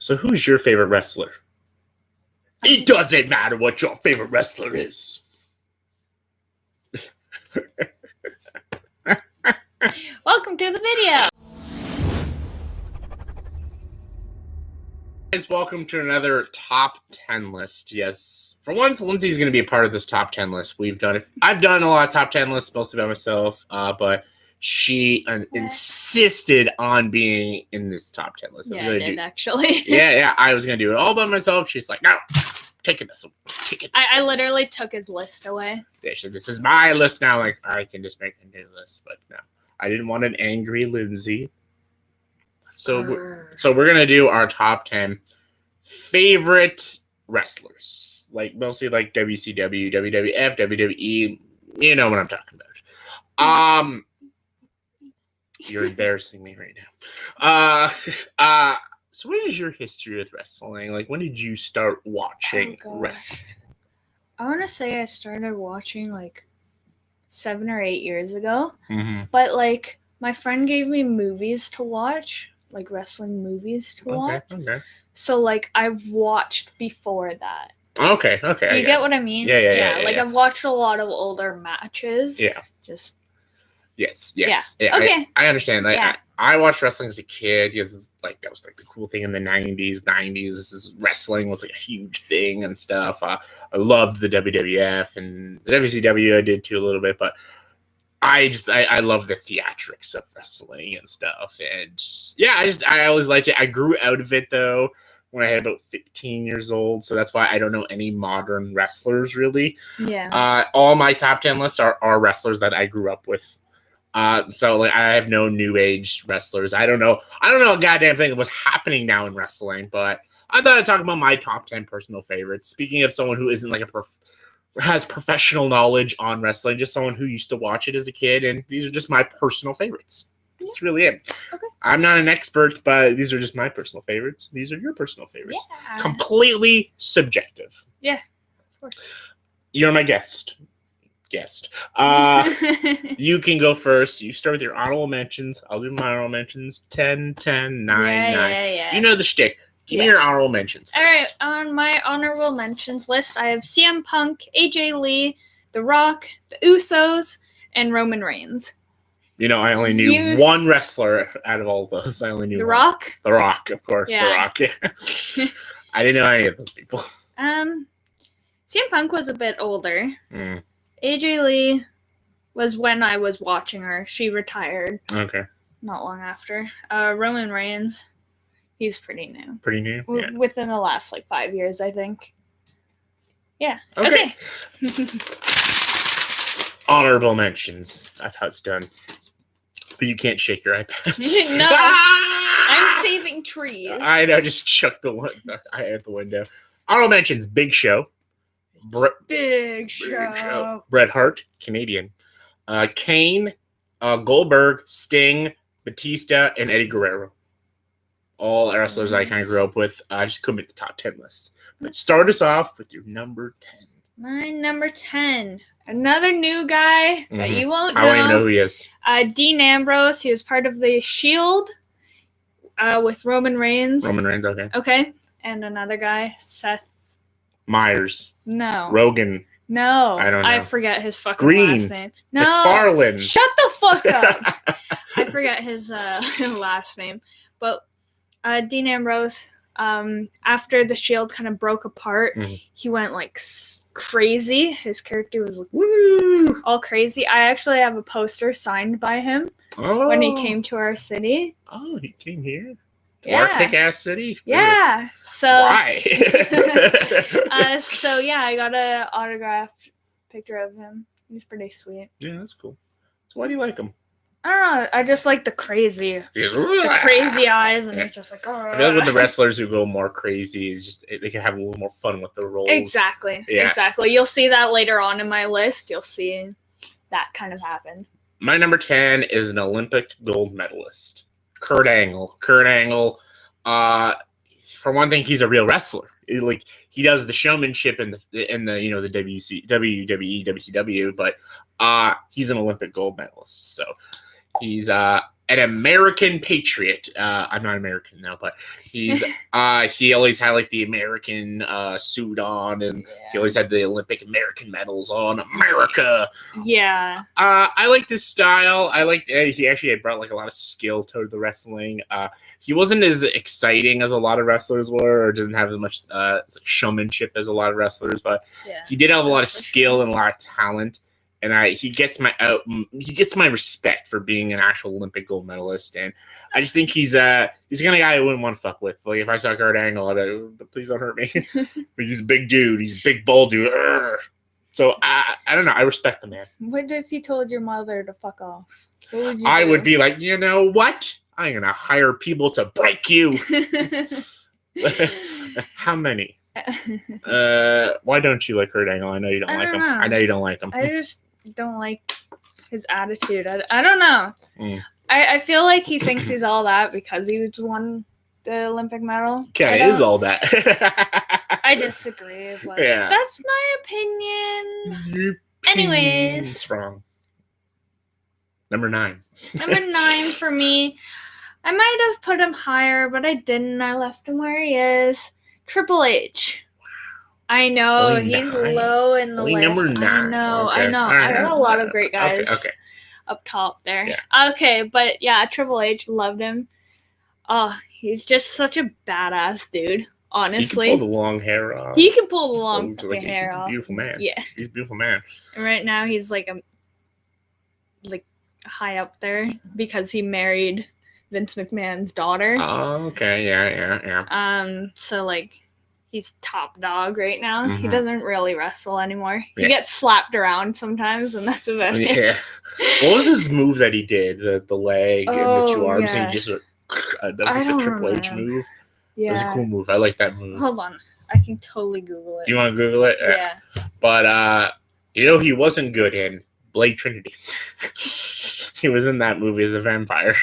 So who's your favorite wrestler? It doesn't matter what your favorite wrestler is. Welcome to the video. Guys, welcome to another top 10 list. Yes, for once, Lindsay's going to be a part of this top 10 list. I've done a lot of top 10 lists, mostly by myself, but she insisted on being in this top 10 list. I did, actually. Yeah, I was going to do it all by myself. She's like, no, take it this way. I literally took his list away. Yeah, she said, this is my list now. Like, I can just make a new list, but no. I didn't want an angry Lindsay. So we're going to do our top 10 favorite wrestlers. Like, mostly like WCW, WWF, WWE. You know what I'm talking about. You're embarrassing me right now. So what is your history with wrestling? Like, when did you start watching wrestling? I want to say I started watching like 7 or 8 years ago. Mm-hmm. But like my friend gave me movies to watch, like wrestling movies to watch. Okay. So like I've watched before that. Okay. Do you get what I mean? Yeah. Like I've watched a lot of older matches. Yeah. Just. Yes. Yeah. Okay. I understand. Like, yeah. I watched wrestling as a kid because like that was like the cool thing in the 90s. Wrestling was like a huge thing and stuff. I loved the WWF and the WCW. I did too a little bit, but I love the theatrics of wrestling and stuff. And yeah, I always liked it. I grew out of it though when I had about 15 years old. So that's why I don't know any modern wrestlers really. Yeah. All my top 10 lists are wrestlers that I grew up with. So like I have no new age wrestlers. I don't know a goddamn thing of what's happening now in wrestling, but I thought I'd talk about my top 10 personal favorites. Speaking of someone who isn't like has professional knowledge on wrestling, just someone who used to watch it as a kid, and these are just my personal favorites. Yeah. That's really it. Okay. I'm not an expert, but these are just my personal favorites. These are your personal favorites. Yeah. Completely subjective. Yeah, of course. You're my guest. You can go first. You start with your honorable mentions. I'll do my honorable mentions. 10, 10, 9, 9. Yeah. You know the shtick. Give me your honorable mentions. All right, on my honorable mentions list, I have CM Punk, AJ Lee, The Rock, The Usos, and Roman Reigns. You know, I only knew one wrestler out of all of those. I only knew The Rock? The Rock, of course. Yeah. The Rock. I didn't know any of those people. CM Punk was a bit older. AJ Lee was when I was watching her. She retired. Okay. Not long after. Roman Reigns. He's pretty new. Pretty new? Yeah. Within the last, 5 years, I think. Yeah. Okay. Honorable mentions. That's how it's done. But you can't shake your iPad. No. I'm saving trees. I know. Just chuck the one at the window. Honorable mentions. Big Show. Big Show. Bret Hart, Canadian. Kane, Goldberg, Sting, Batista, and Eddie Guerrero. All wrestlers I kind of grew up with. I just couldn't make the top 10 lists. But start us off with your number 10. My number 10. Another new guy that you won't know. I won't even know who he is. Dean Ambrose. He was part of the Shield with Roman Reigns. Okay. Okay. And another guy, Seth Myers. No. Rogan. No. I don't know. I forget his fucking last name. No. McFarlane. Shut the fuck up. I forget his last name. But Dean Ambrose, after the Shield kind of broke apart, he went crazy. His character was all crazy. I actually have a poster signed by him when he came to our city. Oh, he came here? To our kick-ass city? Yeah. So why? So yeah, I got an autographed picture of him. He's pretty sweet. Yeah, that's cool. So why do you like him? I don't know. I just like the crazy eyes, and it's just like, oh. I feel like with the wrestlers who go more crazy, it's just they can have a little more fun with the roles. Exactly. Yeah. Exactly. You'll see that later on in my list. You'll see that kind of happen. My number 10 is an Olympic gold medalist, Kurt Angle. Kurt Angle, for one thing, he's a real wrestler. He does the showmanship in the the WWE, WCW, but he's an Olympic gold medalist. So he's an American patriot. I'm not American now, but he's he always had like the American suit on, and he always had the Olympic American medals on. America. Yeah. I like this style. I like he actually had brought like a lot of skill to the wrestling. He wasn't as exciting as a lot of wrestlers were, or doesn't have as much showmanship as a lot of wrestlers, but he did have a lot of skill and a lot of talent. And he gets my respect for being an actual Olympic gold medalist, and I just think he's the kind of guy I wouldn't want to fuck with. Like if I saw Kurt Angle, I'd be like, please don't hurt me. But he's a big dude. He's a big bull dude. Urgh. So I don't know. I respect the man. What if you told your mother to fuck off? What would you I do? would be like, you know what? I'm gonna hire people to break you. How many? Why don't you like Kurt Angle? I know you don't like him. I know you don't like him. I just don't like his attitude. I don't know. I feel like he thinks he's all that because he won the Olympic medal. Kind of is all that. I disagree, but Yeah. that's my opinion. Anyways. It's wrong. Number 9. Number 9 for me. I might have put him higher, but I didn't. I left him where he is. Triple H. I know Only he's 9. low in the Only list. number 9. I know. Okay. I know. Right. I got a lot of great guys Okay. up top there. Yeah. Okay, but yeah, Triple H, loved him. Oh, he's just such a badass dude. Honestly, he can pull the long hair off. He can pull the long like, hair he's off. a beautiful man. Yeah, he's a beautiful man. And right now he's like high up there because he married Vince McMahon's daughter. Oh, okay, yeah. So like, he's top dog right now. Mm-hmm. He doesn't really wrestle anymore. Yeah. He gets slapped around sometimes, and that's about it. Yeah. What was his move that he did? The leg and the 2 arms, and he just that was like the Triple H move. Yeah, It was a cool move. I like that move. Hold on, I can totally Google it. You want to Google it? Yeah. But he wasn't good in Blade Trinity. He was in that movie as a vampire.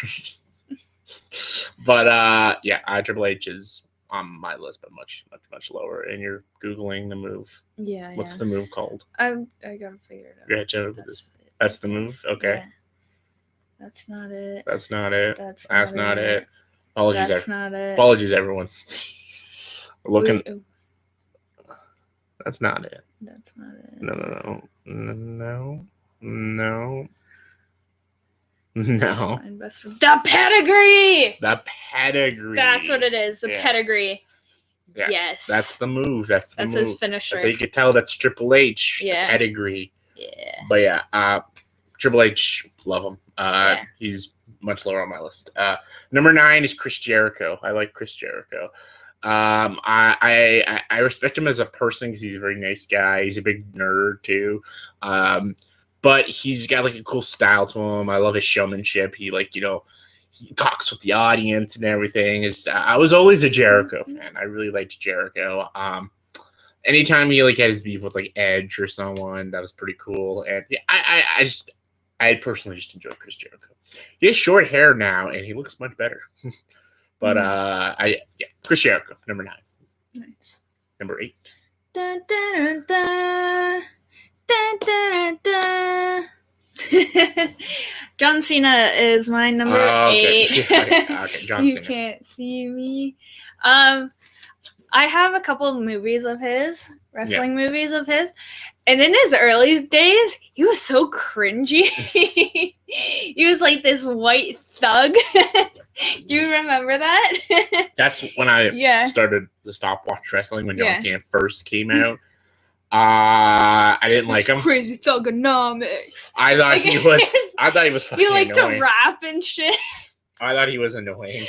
But Triple H is on my list, but much lower. And you're Googling the move. Yeah. What's the move called? I gotta figure it out. Yeah, Joe. That's the move. Okay. Yeah. That's not it. That's not it. That's not it. Apologies. That's not it. Apologies, everyone. Looking. Ooh. That's not it. That's not it. No. The pedigree. The pedigree. That's what it is. The pedigree. Yeah. Yes. That's the move. That's move. His finisher. That's how you can tell that's Triple H. Yeah. The pedigree. Yeah. But Triple H, love him. He's much lower on my list. Number 9 is Chris Jericho. I like Chris Jericho. I respect him as a person because he's a very nice guy. He's a big nerd too. But he's got like a cool style to him. I love his showmanship. He he talks with the audience and everything. I was always a Jericho fan. I really liked Jericho. Anytime he had his beef with Edge or someone, that was pretty cool. And I personally just enjoy Chris Jericho. He has short hair now, and he looks much better. But Chris Jericho, number 9. Nice. Number 8. Dun, dun, dun, dun, dun, dun, dun. John Cena is my number 8. Okay, John You Cena. can't see me. I have a couple of movies of his, wrestling movies of his, and in his early days, he was so cringy. He was like this white thug. Do you remember that? That's when I started the stopwatch wrestling when John Cena first came out. I didn't like him. Crazy thugonomics. I thought he was fucking He liked annoying. to rap and shit. I thought he was annoying.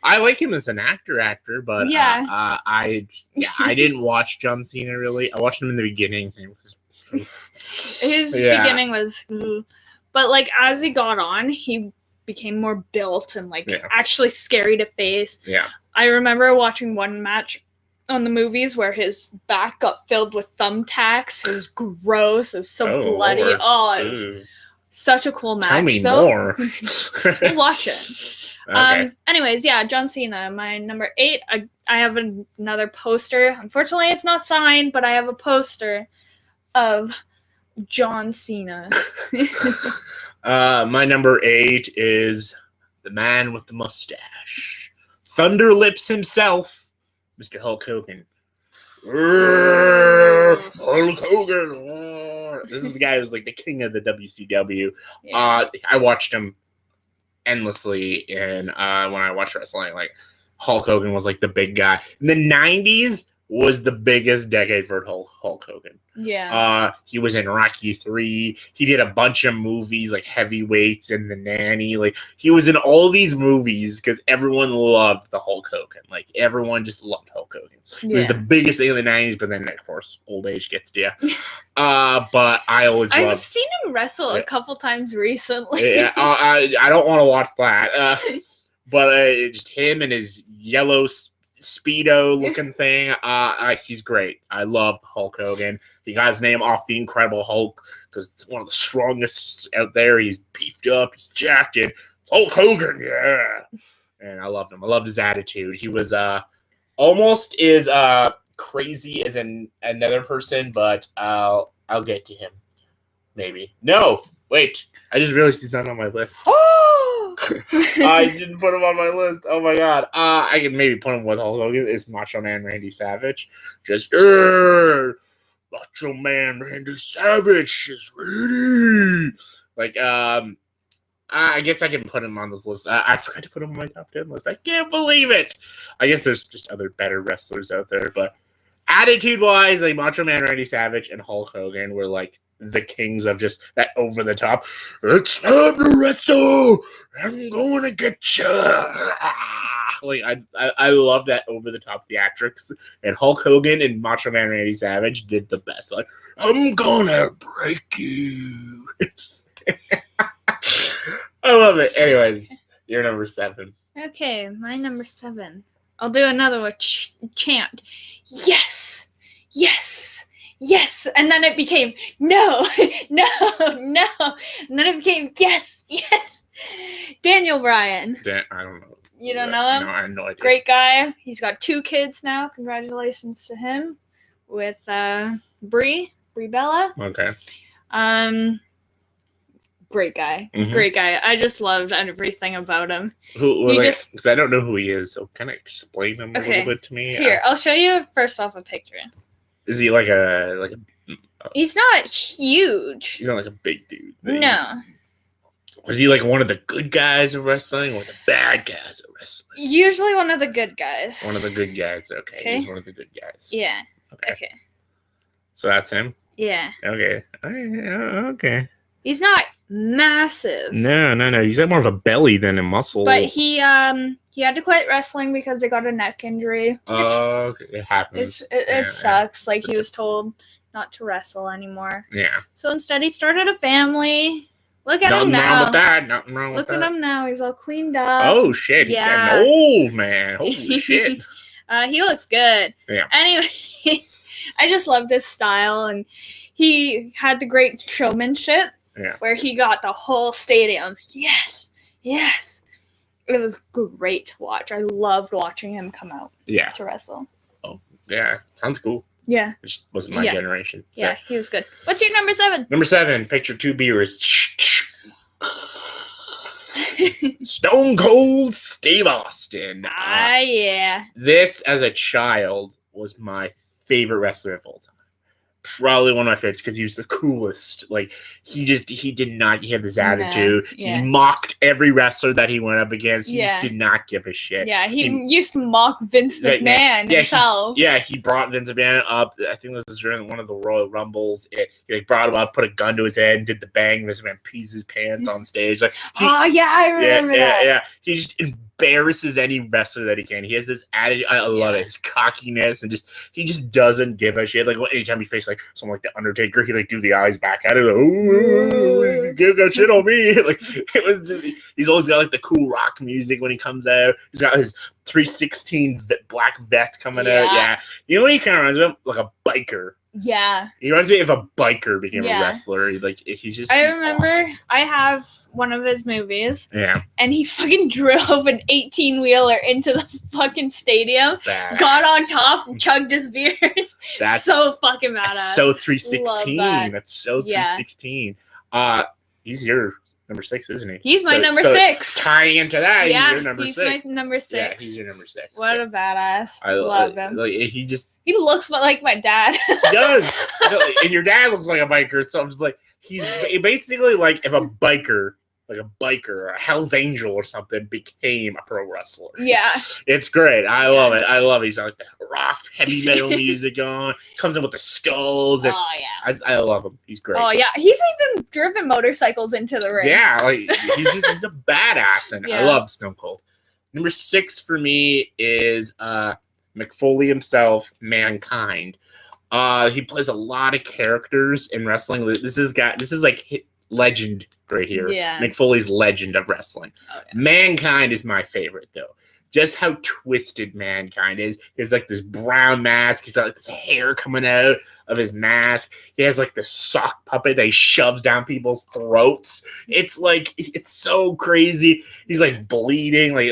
I like him as an actor, but I didn't watch John Cena really. I watched him in the beginning. His beginning was, but as he got on, he became more built and actually scary to face. Yeah, I remember watching one match on the movies where his back got filled with thumbtacks. It was gross. It was so bloody. Lord. Oh, it was such a cool match. Tell me though. more. We'll watch it. Okay. Anyways, John Cena, my number 8. I have another poster. Unfortunately, it's not signed, but I have a poster of John Cena. My number 8 is the man with the mustache, Thunder Lips himself, Mr. Hulk Hogan. Hulk Hogan. This is the guy who's like the king of the WCW. Yeah. I watched him endlessly, and when I watched wrestling, like Hulk Hogan was like the big guy. In the 90s was the biggest decade for Hulk Hogan. Yeah. He was in Rocky 3. He did a bunch of movies like Heavyweights and The Nanny. Like he was in all these movies because everyone loved the Hulk Hogan. Like everyone just loved Hulk Hogan. It was the biggest thing in the 90s, but then of course old age gets to you. But I've seen him wrestle a couple times recently. Yeah, I don't want to watch that. But just him and his yellow Speedo looking thing. He's great. I love Hulk Hogan. He got his name off the Incredible Hulk because it's one of the strongest out there. He's beefed up. He's jacked. It's Hulk Hogan, yeah. And I loved him. I loved his attitude. He was almost as crazy as another person, but I'll get to him. Maybe. No, wait. I just realized he's not on my list. I didn't put him on my list. Oh my god. I can maybe put him with Hulk Hogan. It's Macho Man Randy Savage. Just Macho Man Randy Savage is ready. Like I guess I can put him on this list. I forgot to put him on my top 10 list. I can't believe it. I guess there's just other better wrestlers out there, but attitude wise, like Macho Man Randy Savage and Hulk Hogan were like the kings of just that over the top. It's time to wrestle. I'm going to get you. Like I love that over the top theatrics, and Hulk Hogan and Macho Man Randy Savage did the best. Like I'm gonna break you. I love it. Anyways, you're number 7. Okay, my number 7. I'll do another one. Chant. Yes, yes, yes, and then it became no, no, no, and then it became yes, yes. Daniel Bryan. I don't know. You don't know him? No, I have no idea. Great guy. He's got 2 kids now. Congratulations to him with Brie Bella. Okay. Great guy. Mm-hmm. Great guy. I just loved everything about him. Because I don't know who he is, so kind of explain him a little bit to me. Here, I'll show you first off a picture. Is he like a? He's not huge. He's not like a big dude. No. Was he like one of the good guys of wrestling or the bad guys of wrestling? Usually one of the good guys. One of the good guys. Okay. He's one of the good guys. Yeah. Okay. So that's him? Yeah. Okay. Okay. He's not massive. No. He's got more of a belly than a muscle. But he had to quit wrestling because they got a neck injury. Oh, it happens. It sucks. Like he was told not to wrestle anymore. Yeah. So instead he started a family. Look at Nothing him now. wrong with that. Nothing wrong with that. Look at him now. He's all cleaned up. Oh shit! Yeah. He's getting old, man. Holy shit! He looks good. Yeah. Anyways, I just love this style, and he had the great showmanship. Yeah. Where he got the whole stadium. Yes. Yes. It was great to watch. I loved watching him come out. Yeah. To wrestle. Oh yeah, sounds cool. Yeah. It just wasn't my generation. So. Yeah, he was good. What's your number 7? Number 7, picture 2 beers. Stone Cold Steve Austin. Yeah. This, as a child, was my favorite wrestler of all time. Probably one of my favorites because he was the coolest. Like he had this attitude. Yeah. He mocked every wrestler that he went up against. He Yeah. just did not give a shit. Yeah, he used to mock Vince McMahon himself. He brought Vince McMahon up. I think this was during one of the Royal Rumbles. He brought him up, put a gun to his head, and did the bang. Vince McMahon pees his pants on stage. Like, I remember that. Yeah. He just embarrasses any wrestler that he can. He has this attitude. I love it. His cockiness, and he just doesn't give a shit. Like anytime he faces like someone like the Undertaker, he like do the eyes back at it. Like, ooh, give that shit on me. Like it was just. He's always got like the cool rock music when he comes out. He's got his 316 black vest coming out. Yeah. You know what he kind of reminds me of? Like a biker. Yeah. He reminds me of a biker became a wrestler. He's I remember awesome. I have one of his movies. Yeah. And he fucking drove an 18-wheeler into the fucking stadium. Badass. Got on top and chugged his beers. That's so fucking badass. That's so 316. That's so 316. He's your number 6, isn't he? He's my number 6. Tying into that, Yeah, he's your number 6. He's my number 6. Yeah, he's your number 6. What a badass. I love him. Like, he looks like my dad. He does. And your dad looks like a biker, so I'm just like, he's basically like if a biker, a Hell's Angel or something, became a pro wrestler. Yeah. It's great. I love it. I love it. He's like the rock, heavy metal music on. Comes in with the skulls. And I love him. He's great. Oh, yeah. He's even driven motorcycles into the ring. Yeah. Like, he's a badass. And I love Stone Cold. Number 6 for me is Mick Foley himself, Mankind. He plays a lot of characters in wrestling. This is like legend right here. Yeah. Mick Foley's legend of wrestling. Oh, yeah. Mankind is my favorite though. Just how twisted Mankind is. He's like this brown mask. He's got like this hair coming out of his mask. He has like this sock puppet that he shoves down people's throats. It's like, it's so crazy. He's like bleeding, like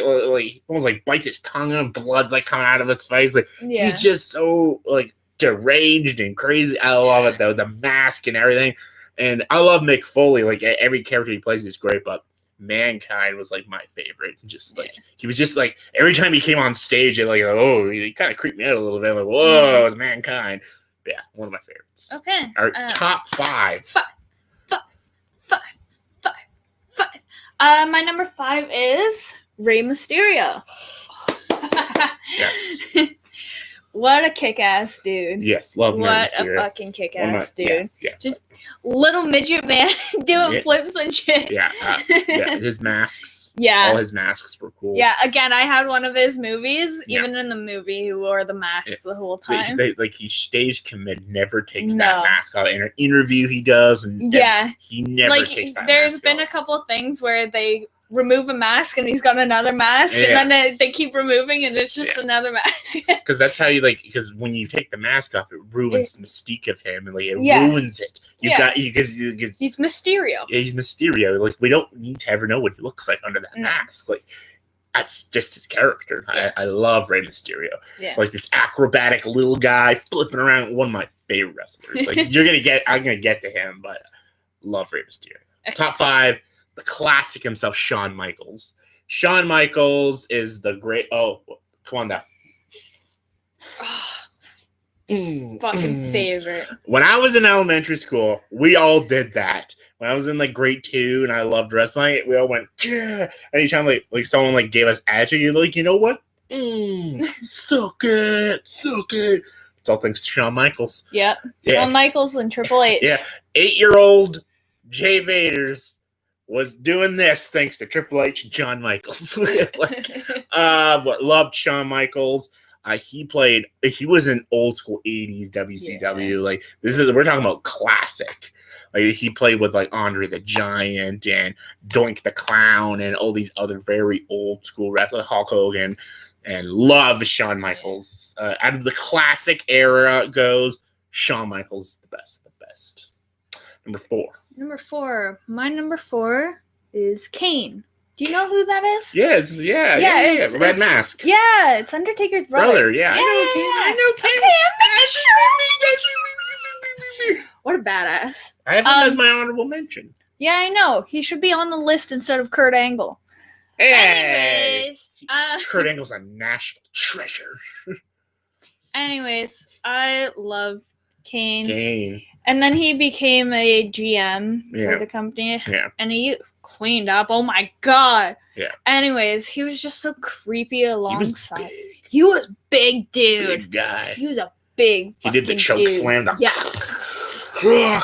almost like bites his tongue and blood's like coming out of his face. Like he's just so like deranged and crazy. I love it though. The mask and everything. And I love Mick Foley. Like every character he plays is great, but Mankind was like my favorite. Just like he was just like every time he came on stage, and like he kind of creeped me out a little bit. I'm like, whoa, it's Mankind. Yeah, one of my favorites. Okay. Our top 5. Five. My number 5 is Rey Mysterio. Yes. What a kick-ass dude. Yes, love Rey Mysterio. What a fucking kick-ass dude. Yeah. Just little midget man doing flips and shit. Yeah. His masks. Yeah. All his masks were cool. Yeah, again, I had one of his movies. Even in the movie, he wore the masks the whole time. Like he stays committed, never takes that mask off. In an interview he does. And he never takes that mask off. There's been a couple of things where they remove a mask and he's got another mask and then they keep removing and it's just another mask. Because that's how you because when you take the mask off, it ruins the mystique of him and it ruins it. Because he's Mysterio. Yeah, he's Mysterio. Like we don't need to ever know what he looks like under that mask. Like that's just his character. I love Rey Mysterio. Yeah. Like this acrobatic little guy flipping around. One of my favorite wrestlers. Like I'm gonna get to him, but love Rey Mysterio. Top 5. The classic himself, Shawn Michaels. Shawn Michaels is the great. Oh, come on now. Fucking favorite. When I was in elementary school, we all did that. When I was in like grade 2 and I loved wrestling, we all went, yeah. Anytime like someone like gave us attitude, you're like, you know what? Suck it. It's all thanks to Shawn Michaels. Yeah. Shawn Michaels and Triple H. Yeah. 8-year-old JayVaters was doing this thanks to Triple H and Shawn Michaels. Loved Shawn Michaels. He was an old school 80s WCW. Yeah. Like we're talking about classic. Like he played with like Andre the Giant and Doink the Clown and all these other very old school wrestlers, Hulk Hogan, and love Shawn Michaels. Out of the classic era goes Shawn Michaels, the best of the best. Number 4. My number 4 is Kane. Do you know who that is? Yeah, it's Red Mask. Yeah, it's Undertaker's brother. Yeah, I know Kane. Okay, what a badass. I haven't my honorable mention. Yeah, I know. He should be on the list instead of Kurt Angle. Hey! Anyways, Kurt Angle's a national treasure. Anyways, I love Kane. And then he became a GM for the company. Yeah. And he cleaned up. Oh my God. Yeah. Anyways, he was just so creepy alongside. He was big, dude. Big guy. He was a big He did the choke slam. Yeah,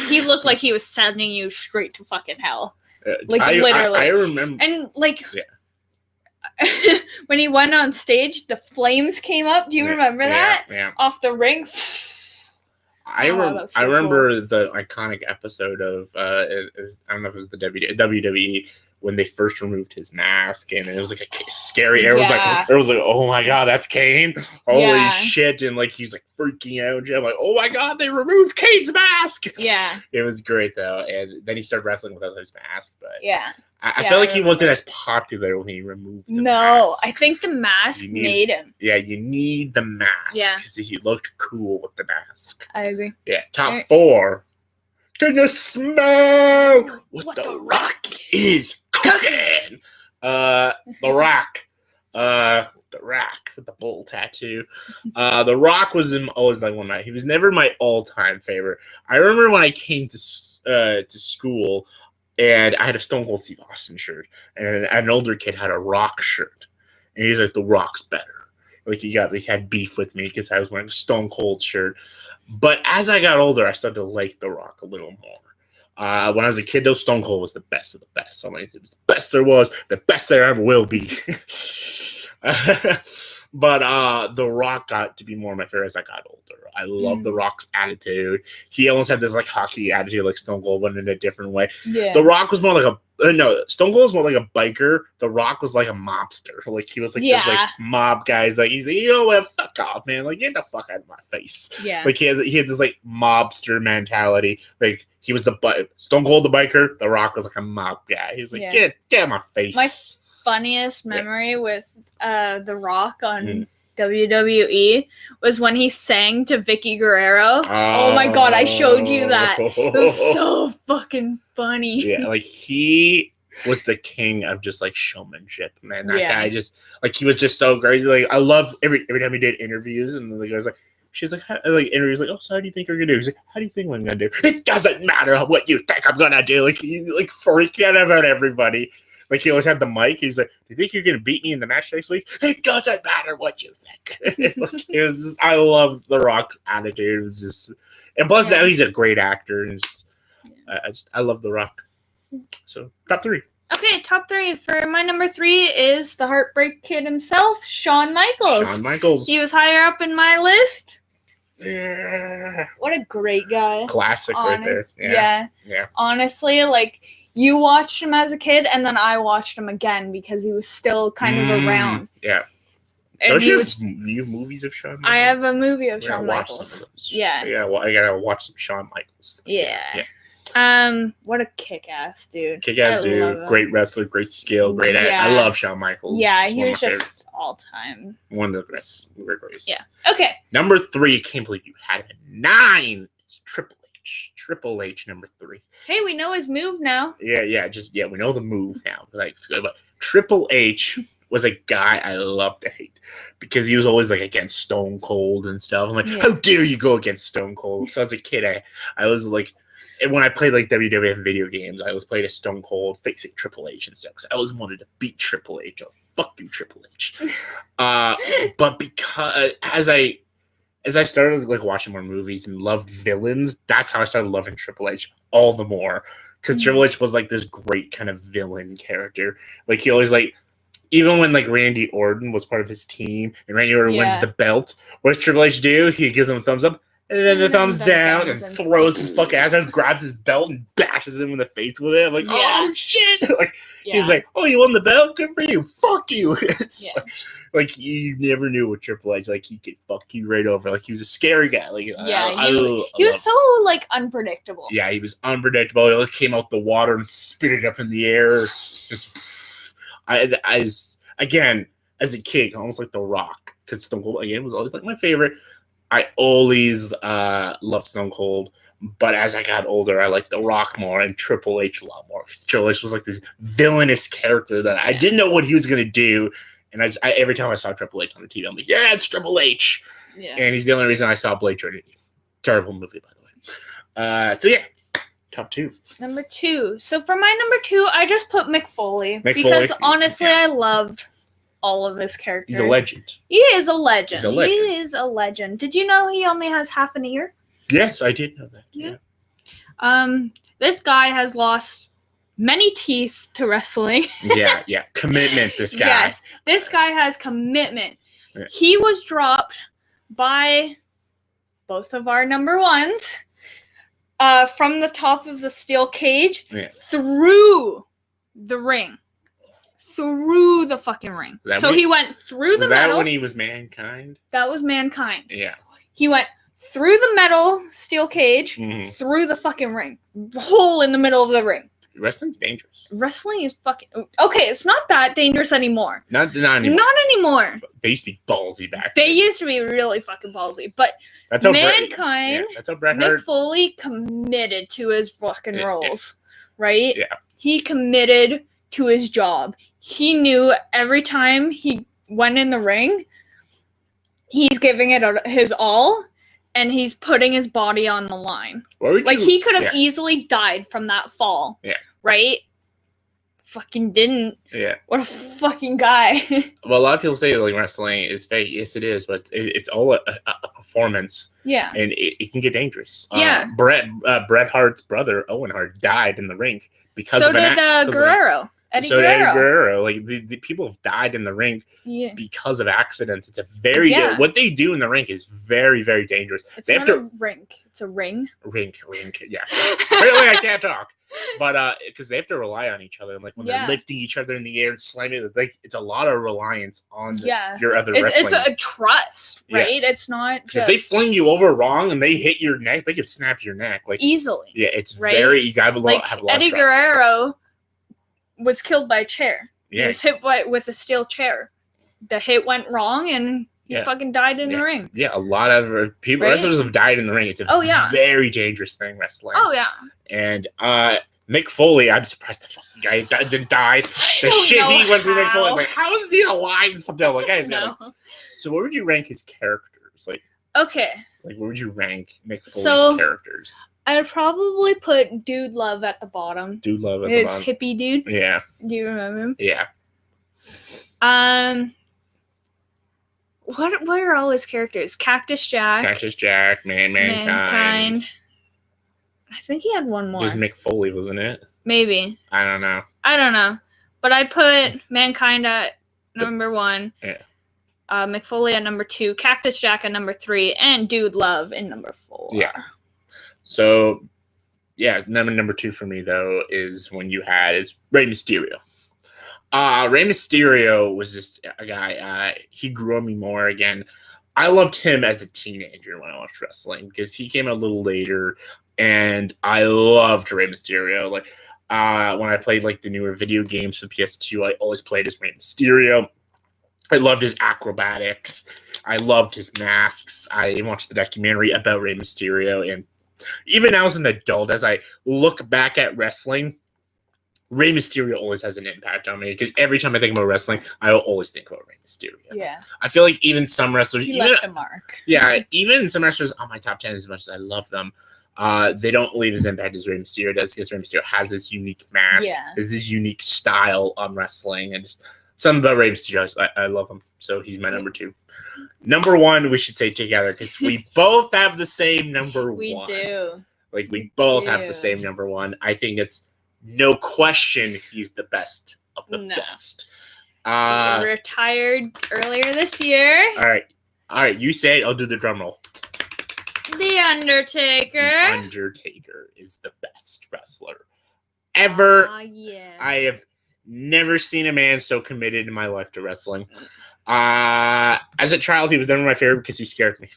he looked like he was sending you straight to fucking hell. Literally. I remember. And when he went on stage, the flames came up. Do you remember that? Yeah. Off the ring. I remember the iconic episode of I don't know if it was the WWE when they first removed his mask and it was like a scary. It was like oh my God, that's Kane! Holy shit! And like he's like freaking out. I'm like, oh my God, they removed Kane's mask! Yeah, it was great though. And then he started wrestling without his mask. But I feel like he wasn't as popular when he removed the mask. I think the mask made him. Yeah, you need the mask because he looked cool with the mask. I agree. Yeah, top 4. Can you smell what the Rock is cooking? The Rock. The Rock with the bull tattoo. The Rock was always like one night. He was never my all-time favorite. I remember when I came to school and I had a Stone Cold Steve Austin shirt, and an older kid had a Rock shirt, and he's like, "The Rock's better." Like he had beef with me because I was wearing a Stone Cold shirt. But as I got older, I started to like The Rock a little more. When I was a kid, though, Stone Cold was the best of the best. So it was the best there was, the best there ever will be. But The Rock got to be more of my favorite as I got older. I love The Rock's attitude. He almost had this like hockey attitude, like Stone Cold, but in a different way. Yeah. The Rock was more like Stone Cold was more like a biker. The Rock was like a mobster. Like he was like this like mob guys. Like he's like, you know what, fuck off, man. Like get the fuck out of my face. Yeah. Like he had this like mobster mentality. Like he was Stone Cold the biker. The Rock was like a mob guy. He was like, get out of my face. My funniest memory with The Rock on WWE was when he sang to Vicky Guerrero. Oh my god, I showed you that. It was so fucking funny. Yeah, like he was the king of just like showmanship, man. That guy just like he was just so crazy. Like I love every time he did interviews, and the guy's like, she's like, interviews like, oh, so how do you think you're gonna do? He's like, how do you think I'm gonna do? It doesn't matter what you think I'm gonna do. Like he like freaking about everybody. Like, he always had the mic. He's like, do you think you're going to beat me in the match next week? It doesn't matter what you think. Like, it was just, I love The Rock's attitude. It was just, and plus now he's a great actor. And I love The Rock. So, top 3. Okay, top 3. For my number 3 is the Heartbreak Kid himself, Shawn Michaels. Shawn Michaels. He was higher up in my list. Yeah. What a great guy. Classic right there. Yeah. Honestly, like, you watched him as a kid, and then I watched him again because he was still kind of around. Yeah. And Don't you have movies of Shawn Michaels? I have a movie of Shawn Michaels. Yeah. Well, I gotta watch some Shawn Michaels. Yeah. What a kick-ass dude. Kick-ass dude. Great wrestler, great skill, great I love Shawn Michaels. Yeah, he was just all-time. One of the best. Greatest. Yeah. Okay. Number 3, I can't believe you had it. 9 is Triple H. Triple H, number 3. Hey, we know his move now. Yeah, we know the move now. Like, it's good. But Triple H was a guy I loved to hate because he was always like against Stone Cold and stuff. I'm like, how dare you go against Stone Cold? So as a kid, I was like, and when I played like WWF video games, I was playing a Stone Cold facing Triple H and stuff because I always wanted to beat Triple H. Oh, fuck you, Triple H. But because as I started like watching more movies and loved villains, that's how I started loving Triple H all the more. Because Triple H was like this great kind of villain character. Like he always like, even when like Randy Orton was part of his team and Randy Orton wins the belt, what does Triple H do? He gives him a thumbs up and then the thumbs down and throws his fucking ass out, grabs his belt and bashes him in the face with it. I'm like, oh shit! Like he's like, oh, you won the belt? Good for you. Fuck you. Like you never knew what Triple H, like he could fuck you right over. Like he was a scary guy. Like he was so like unpredictable. Yeah, he was unpredictable. He always came out the water and spit it up in the air. Just as a kid, almost like The Rock, because Stone Cold again was always like my favorite. I always loved Stone Cold. But as I got older, I liked The Rock more and Triple H a lot more. Because Triple H was like this villainous character that I didn't know what he was going to do. And I every time I saw Triple H on the TV, I'm like, yeah, it's Triple H. Yeah. And he's the only reason I saw Blade Trinity. Terrible movie, by the way. So, yeah, top 2. Number 2. So, for my number 2, I just put Mick Foley. Because, honestly, I loved all of his characters. He's a legend. He is a legend. He is a legend. Did you know he only has half an ear? Yes, I did know that. Yeah. This guy has lost many teeth to wrestling. yeah. Commitment, this guy. Yes, this guy has commitment. Yeah. He was dropped by both of our number 1s from the top of the steel cage through the ring. Through the fucking ring. So he went through the metal. Was that when he was Mankind? That was Mankind. Yeah. He went through the metal steel cage, through the fucking ring. The hole in the middle of the ring. Wrestling's dangerous. Wrestling is fucking okay. It's not that dangerous anymore. Not anymore. Not anymore. They used to be ballsy back They then. used to be really fucking ballsy, but That's how Mankind, that's how Bret Mick Hart. Foley committed to his fucking Yeah. roles, right? Yeah. He committed to his job. He knew every time he went in the ring, he's giving it his all, and he's putting his body on the line. He could have easily died from that fall. Yeah. Right? Fucking didn't. Yeah. What a fucking guy. Well, a lot of people say like wrestling is fake. Yes, it is, but it's all a performance. Yeah. And it can get dangerous. Yeah. Bret Hart's brother Owen Hart died in the ring because so of an did Guerrero. Eddie Eddie Guerrero. Guerrero. Like the people have died in the ring because of accidents. It's a very what they do in the ring is very, very dangerous. It's they not have to a rink. It's a ring. Ring. Yeah. Apparently, I can't talk. But because they have to rely on each other, and like when they're lifting each other in the air and slamming, like it's a lot of reliance on your other wrestling. It's a trust, right? Yeah. It's not. Just... If they fling you over wrong and they hit your neck, they could snap your neck like easily. Yeah, it's very. You gotta have a lot Eddie of trust. Guerrero was killed by a chair. Yeah. He was hit with a steel chair. The hit went wrong and he fucking died in the ring. Yeah, a lot of wrestlers have died in the ring. It's a very dangerous thing, wrestling. Oh, yeah. And Mick Foley, I'm surprised the fucking guy didn't die. The shit he went through Mick Foley. Like, how is he alive? And something like that. So where would you rank his characters? Like, okay. Like, where would you rank Mick Foley's characters? I'd probably put Dude Love at the bottom. Dude Love at the bottom. His hippie dude. Yeah. Do you remember him? Yeah. What are all his characters? Cactus Jack, Mankind. I think he had one more. Just Mick Foley, wasn't it? Maybe. I don't know. But I'd put Mankind at number 1. Yeah. Mick Foley at number 2, Cactus Jack at number 3, and Dude Love in number 4. Yeah. So, yeah, number 2 for me, though, is when you had Rey Mysterio. Rey Mysterio was just a guy, he grew on me more again. I loved him as a teenager when I watched wrestling because he came a little later, and I loved Rey Mysterio. Like, when I played like the newer video games for PS2, I always played as Rey Mysterio. I loved his acrobatics. I loved his masks. I watched the documentary about Rey Mysterio, and even now as an adult, as I look back at wrestling, Rey Mysterio always has an impact on me because every time I think about wrestling, I will always think about Rey Mysterio. Yeah. I feel like even some wrestlers... He left a mark. Yeah, even some wrestlers on my top 10, as much as I love them, they don't leave his impact as Rey Mysterio does because Rey Mysterio has this unique mask, has this unique style on wrestling, and just something about Rey Mysterio. I love him, so he's my number 2. Number 1, we should say together because we both have the same number 1. We do. Like, we both have the same number 1. I think it's no question he's the best of the best. He retired earlier this year. All right. You say it. I'll do the drum roll. The Undertaker. The Undertaker is the best wrestler ever. Yeah. I have never seen a man so committed in my life to wrestling. As a child, he was never my favorite because he scared me.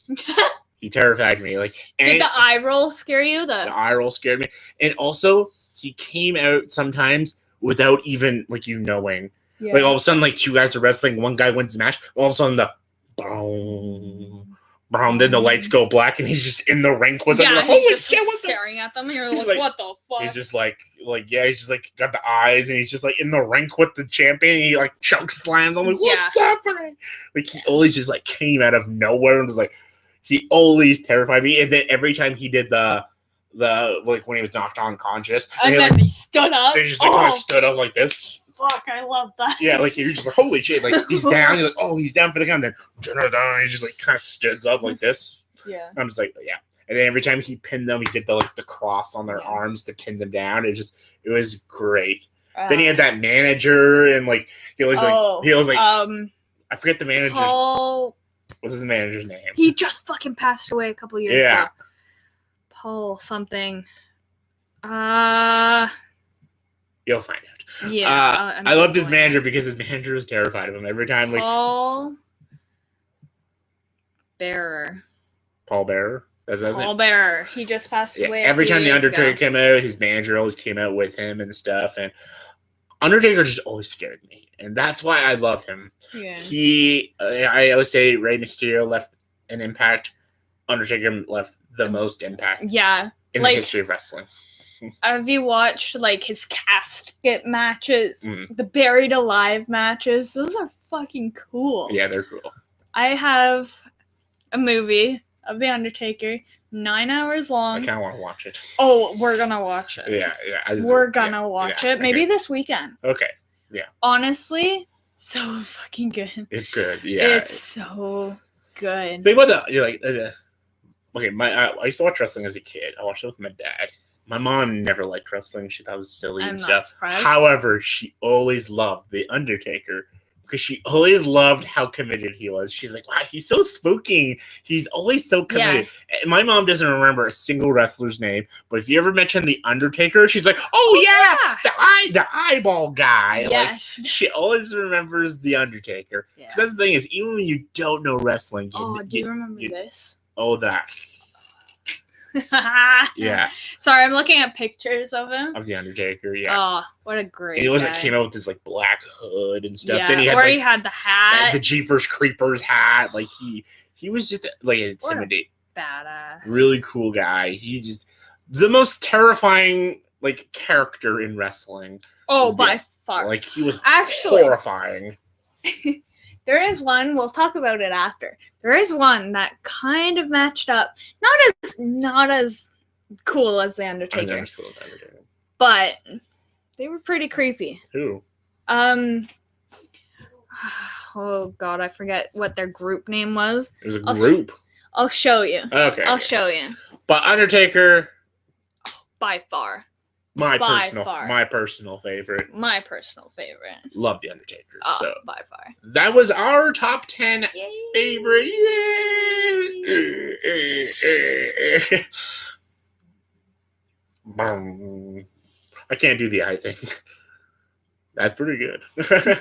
He terrified me. Did the eye roll scare you? The eye roll scared me, and also he came out sometimes without even knowing. Yeah. Like all of a sudden, 2 guys are wrestling, one guy wins the match. All of a sudden, the boom, boom. Then the lights go black, and he's just in the ring with them. Yeah, like, holy shit! Staring at them, and you're like, what the fuck? He's just he's just got the eyes, and he's just in the ring with the champion. And he choke slams. I'm like, what's happening? He always just came out of nowhere and was he always terrified me. And then every time he did the when he was knocked unconscious, and then he stood up. Then he just kind of stood up like this. Fuck, I love that. Yeah, you're just holy shit. He's down. You're he's down for the count. Then he just kind of stood up like this. Yeah. I'm just yeah. And then every time he pinned them, he did the cross on their arms to pin them down. It was great. Then he had that manager, and he was I forget the manager. Paul. What's his manager's name? He just fucking passed away a couple years ago. Paul something. You'll find out. Yeah. I loved his manager because his manager was terrified of him every time. Paul Bearer. Paul Bearer? Pallbearer. He just passed away. Every time the Undertaker ago. came out, his manager always came out with him and stuff. And Undertaker just always scared me, and that's why I love him. Yeah. I always say Rey Mysterio left an impact. Undertaker left the most impact. Yeah. In the history of wrestling. Have you watched like his casket matches, the buried alive matches? Those are fucking cool. Yeah, they're cool. I have a movie of the Undertaker, 9 hours long. I kind of want to watch it. Oh, we're gonna watch it. Yeah. We're gonna watch it. Maybe this weekend. Okay. Yeah. Honestly, so fucking good. It's good. Yeah. It's so good. Think about that. Okay, I used to watch wrestling as a kid. I watched it with my dad. My mom never liked wrestling. She thought it was silly and stuff. Surprised. However, she always loved The Undertaker because she always loved how committed he was. She's like, wow, he's so spooky. He's always so committed. Yeah. And my mom doesn't remember a single wrestler's name, but if you ever mention The Undertaker, she's like, oh yeah, the eyeball guy. Yeah. Like, she always remembers The Undertaker. Yeah. So that's the thing is, even when you don't know wrestling, do you remember this? Oh, that. Yeah. Sorry, I'm looking at pictures of him. Of The Undertaker, yeah. Oh, what a great and he was guy. Came out with his like black hood and stuff. Yeah. Then he had the hat. The Jeepers Creepers hat. Like he was just like intimidating. Badass. Really cool guy. He just the most terrifying like character in wrestling. Oh, by far. Like he was actually horrifying. There is one, we'll talk about it after. There is one that kind of matched up. Not as cool as The Undertaker. But they were pretty creepy. Who? Oh god, I forget what their group name was. It was a group. I'll show you. Okay. I'll show you. But Undertaker, by far. My personal favorite. My personal favorite. Love The Undertaker. Oh, so by far. That was our top 10 favorite. I can't do the eye thing. That's pretty good.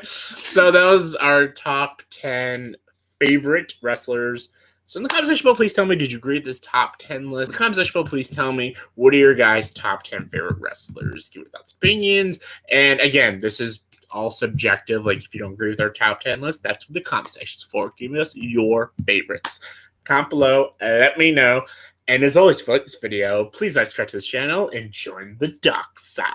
So that was our top 10 favorite wrestlers. So in the comment section below, please tell me, did you agree with this top 10 list? In the comment section below, please tell me, what are your guys' top 10 favorite wrestlers? Give your thoughts, opinions. And again, this is all subjective. Like, if you don't agree with our top 10 list, that's what the comment section is for. Give us your favorites. Comment below, let me know. And as always, if you like this video, please subscribe to this channel and join the dark side.